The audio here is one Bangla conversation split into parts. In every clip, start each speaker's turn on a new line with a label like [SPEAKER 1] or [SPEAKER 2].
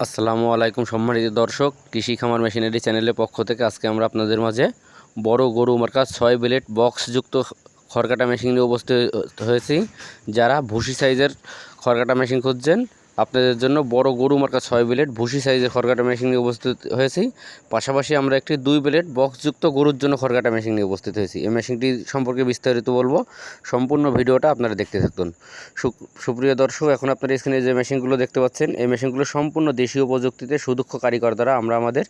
[SPEAKER 1] আসসালামু আলাইকুম সম্মানিত দর্শক, কৃষি খামার মেশিনারি চ্যানেলের পক্ষ থেকে আজকে আমরা আপনাদের মাঝে বড় গরু মার্কা 6 ব্লেড বক্সযুক্ত খড়কাটা মেশিন নিয়ে উপস্থিত হয়েছি। যারা ভুসি সাইজের খড়কাটা মেশিন খুঁজছেন, আপনাদের জন্য বড় গরু মার্কা 6 ব্লেড ভুসি সাইজের খড়কাটা মেশিন নিয়ে উপস্থিত হয়েছি। পাশাপাশি আমরা একটি 2 ব্লেড বক্সযুক্ত গরুর জন্য খড়কাটা মেশিন নিয়ে উপস্থিত হয়েছি। এই মেশিনটি সম্পর্কে বিস্তারিত বলবো, সম্পূর্ণ ভিডিওটা আপনারা দেখতে থাকুন। সুপ্রিয় দর্শক, এখন আপনারা স্ক্রিনে যে মেশিনগুলো দেখতে পাচ্ছেন, এই মেশিনগুলো সম্পূর্ণ দেশীয় প্রযুক্তিতে সুদক্ষ কারিগর দ্বারা আমরা আমাদের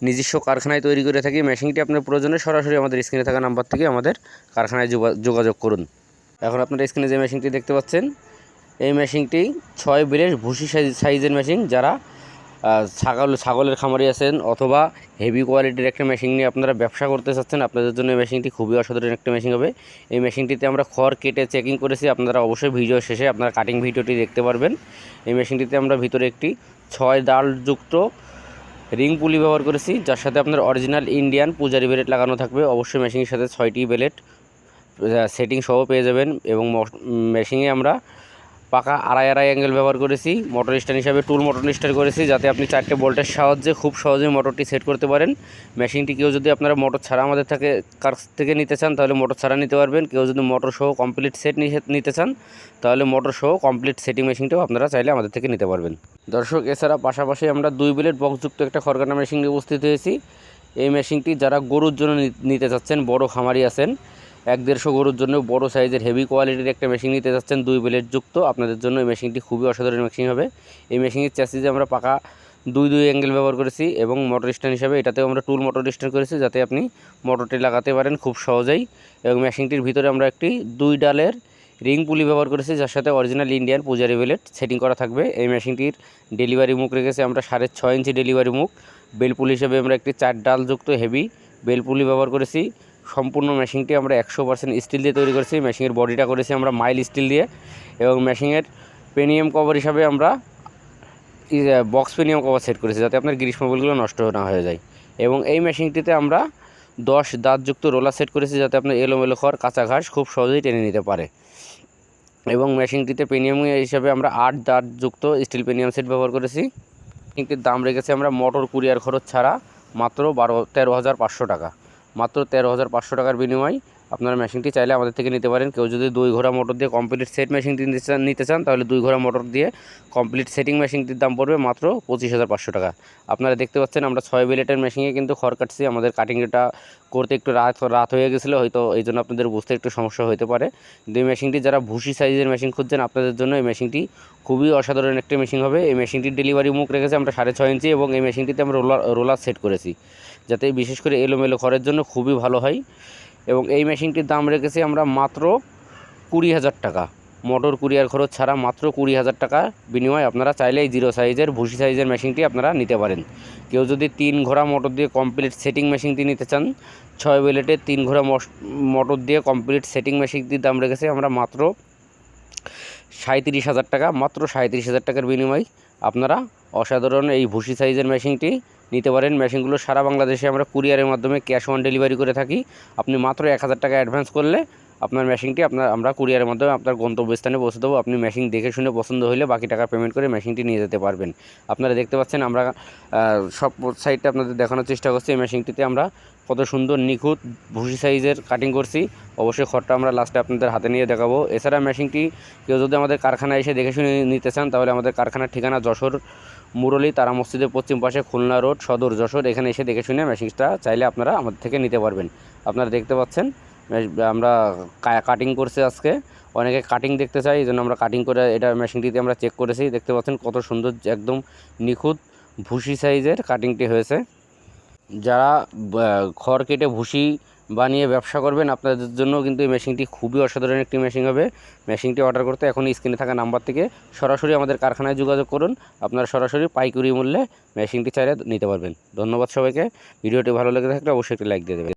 [SPEAKER 1] নিজস্ব কারখানায় তৈরি করে থাকি। মেশিনটি আপনার প্রয়োজনে সরাসরি আমাদের স্ক্রিনে থাকা নাম্বার থেকে আমাদের কারখানায় যোগাযোগ করুন। এখন আপনারা স্ক্রিনে যে মেশিনটি দেখতে পাচ্ছেন, এই মেশিনটি 6 ব্লেড ভুসি সাইজের মেশিন। যারা ছাগলের খামারি আছেন অথবা হেভি কোয়ালিটির একটা মেশিন নিয়ে আপনারা ব্যবসা করতে চাচ্ছেন, আপনাদের জন্য এই মেশিনটি খুবই অসাধারণ একটা মেশিন হবে। এই মেশিনটিতে আমরা খড় কেটে চেকিং করেছি, আপনারা অবশ্যই ভিডিও শেষে আপনারা কাটিং ভিডিওটি দেখতে পারবেন। এই মেশিনটিতে আমরা ভিতরে একটি 6 ডালযুক্ত রিং পুলি ব্যবহার করেছি, যার সাথে আপনার অরিজিনাল ইন্ডিয়ান পূজারি ব্লেড লাগানো থাকবে। অবশ্যই মেশিনের সাথে 6টি ব্লেড সেটিং সহ পেয়ে যাবেন। এবং মেশিনে আমরা পাকা আড়াই অ্যাঙ্গেল ব্যবহার করেছি। মোটর স্ট্যান্ড হিসাবে টুল মোটর স্টার্ট করেছি, যাতে আপনি 4টে বোল্টের সাহায্যে খুব সহজেই মোটরটি সেট করতে পারেন। মেশিনটি কেউ যদি আপনারা মোটর ছাড়া আমাদের কাছ থেকে নিতে চান, তাহলে মোটর ছাড়া নিতে পারবেন। কেউ যদি মোটর সহ কমপ্লিট সেট নিতে চান, তাহলে মোটর সহ কমপ্লিট সেটিং মেশিনটাও আপনারা চাইলে আমাদের থেকে নিতে পারবেন। দর্শক, এছাড়া পাশাপাশি আমরা 2 ব্লেড বক্সযুক্ত একটা খড়কাটা মেশিন নিয়ে উপস্থিত হয়েছি। এই মেশিনটি যারা গরুর জন্য নিতে চাচ্ছেন, বড় খামারি আছেন, 1-150 গরুর জন্য বড় সাইজের হেভি কোয়ালিটির একটা মেশিন নিতে যাচ্ছেন 2 ব্লেড যুক্ত, আপনাদের জন্য এই মেশিনটি খুবই অসাধারণ মেশিন হবে। এই মেশিনের চ্যাসিসে আমরা পাকা 2 অ্যাঙ্গেল ব্যবহার করেছি এবং মোটর স্ট্যান্ড হিসাবে এটাতেও আমরা টুল মোটর স্ট্যান্ড করেছি, যাতে আপনি মোটরটি লাগাতে পারেন খুব সহজেই। এবং মেশিনটির ভিতরে আমরা একটি 2 ডালের রিং পুলি ব্যবহার করেছি, যার সাথে অরিজিনাল ইন্ডিয়ান পূজারি ব্লেড সেটিং করা থাকবে। এই মেশিনটির ডেলিভারি মুখ রেখেছে আমরা 6.5 ইঞ্চি ডেলিভারি মুখ। বেল পুলি হিসেবে আমরা একটি 4 ডালযুক্ত হেভি বেল পুলি ব্যবহার করেছি। সম্পূর্ণ মেশিনটি আমরা 100% স্টিল দিয়ে তৈরি করেছি। মেশিনের বডিটা করেছি আমরা মাইল স্টিল দিয়ে। এবং মেশিনের পেনিয়াম কভার হিসাবে আমরা বক্স পেনিয়াম কভার সেট করেছি, যাতে আপনার গ্রীষ্মবলগুলো নষ্ট না হয়ে যায়। এবং এই মেশিনটিতে আমরা 10 দাঁতযুক্ত রোলার সেট করেছি, যাতে আপনার এলোমেলো খড় কাঁচা ঘাস খুব সহজেই টেনে নিতে পারে। এবং মেশিনটিতে পেনিয়াম হিসাবে আমরা 8 দাঁতযুক্ত স্টিল পেনিয়াম সেট ব্যবহার করেছি। মেশিনটির দাম রেখেছি আমরা মোটর কুরিয়ার খরচ ছাড়া মাত্র 13,500 টাকা। মাত্র 13,500 টাকার বিনিময়ে আপনারা মেশিনটি চাইলে আমাদের থেকে নিতে পারেন। কেউ যদি 2 ঘোড়া মোটর দিয়ে কমপ্লিট সেট মেশিনটি নিতে চান, তাহলে 2 ঘোড়া মোটর দিয়ে কমপ্লিট সেটিং মেশিনটির দাম পড়বে মাত্র 25,500 টাকা। আপনারা দেখতে পাচ্ছেন আমরা 6 ব্লেডের মেশিনে কিন্তু খড় কাটছি। আমাদের কাটিংটা করতে একটু রাত হয়ে গেছিলো, হয়তো এই জন্য আপনাদের বুঝতে একটু সমস্যা হতে পারে। এই মেশিনটি যারা ভুসি সাইজের মেশিন খুঁজছেন, আপনাদের জন্য এই মেশিনটি খুবই অসাধারণ একটা মেশিন হবে। এই মেশিনটির ডেলিভারি মুখ রেখেছে আমরা 6.5 ইঞ্চি এবং এই মেশিনটিতে আমরা রোলার সেট করেছি, যাতে বিশেষ করে এলোমেলো খড়ের জন্য খুবই ভালো হয়। এবং এই মেশিনটির দাম রেখেছি আমরা মাত্র 20,000 টাকা। মোটর কুরিয়ার খরচ ছাড়া মাত্র 20,000 টাকা বিনিময়ে আপনারা চাইলে এই 0 সাইজের ভুসি সাইজের মেশিনটি আপনারা নিতে পারেন। কেউ যদি 3 ঘোড়া মোটর দিয়ে কমপ্লিট সেটিং মেশিনটি নিতে চান, 6 ব্লেডের 3 ঘোড়া মোটর দিয়ে কমপ্লিট সেটিং মেশিনটির দাম রেখেছি আমরা মাত্র 37,000 টাকা। মাত্র 37,000 টাকার বিনিময়ে আপনারা অসাধারণ এই ভুসি সাইজের মেশিনটি নিতে পারেন। মেশিনগুলো সারা বাংলাদেশে আমরা কুরিয়ারের মাধ্যমে ক্যাশ অন ডেলিভারি করে থাকি। আপনি মাত্র 1,000 টাকা অ্যাডভান্স করলে আপনার মেশিনটি আমরা কুরিয়ারের মাধ্যমে আপনার গন্তব্যস্থানে পৌঁছে দেবো। আপনি মেশিন দেখে শুনে পছন্দ হলে বাকি টাকা পেমেন্ট করে মেশিনটি নিয়ে যেতে পারবেন। আপনারা দেখতে পাচ্ছেন আমরা সব সাইডটা আপনাদের দেখানোর চেষ্টা করছি। এই মেশিনটিতে আমরা কত সুন্দর নিখুঁত ভুসি সাইজের কাটিং করছি। অবশ্যই খড়টা আমরা লাস্টে আপনাদের হাতে নিয়ে দেখাবো। এছাড়া মেশিনটি কেউ যদি আমাদের কারখানায় এসে দেখে শুনে নিতে চান, তাহলে আমাদের কারখানার ঠিকানা যশোর মুরলী তারা মসজিদের পশ্চিম পাশে, খুলনা রোড, সদর যশোর। এখানে এসে দেখে শুনে মেশিনটা চাইলে আপনারা আমাদের থেকে নিতে পারবেন। আপনারা দেখতে পাচ্ছেন আমরা কাটিং করছি আজকে। অনেকে কাটিং দেখতে চাই, এই জন্য আমরা কাটিং করে এটা মেশিনটিতে আমরা চেক করেছি। দেখতে পাচ্ছেন কত সুন্দর একদম নিখুঁত ভুসি সাইজের কাটিংটি হয়েছে। যারা খড় কেটে ভুসি বানিয়ে ব্যবসা করবেন, আপনাদের জন্য কিন্তু এই মেশিনটি খুবই অসাধারণ একটি মেশিন হবে। মেশিনটি অর্ডার করতে এখন স্ক্রিনে থাকা নাম্বার থেকে সরাসরি আমাদের কারখানায় যোগাযোগ করুন। আপনারা সরাসরি পাইকারি মূল্যে মেশিনটি চাইলে নিতে পারবেন। ধন্যবাদ সবাইকে। ভিডিওটি ভালো লেগে থাকলে অবশ্যই একটি লাইক দিয়ে দেবেন।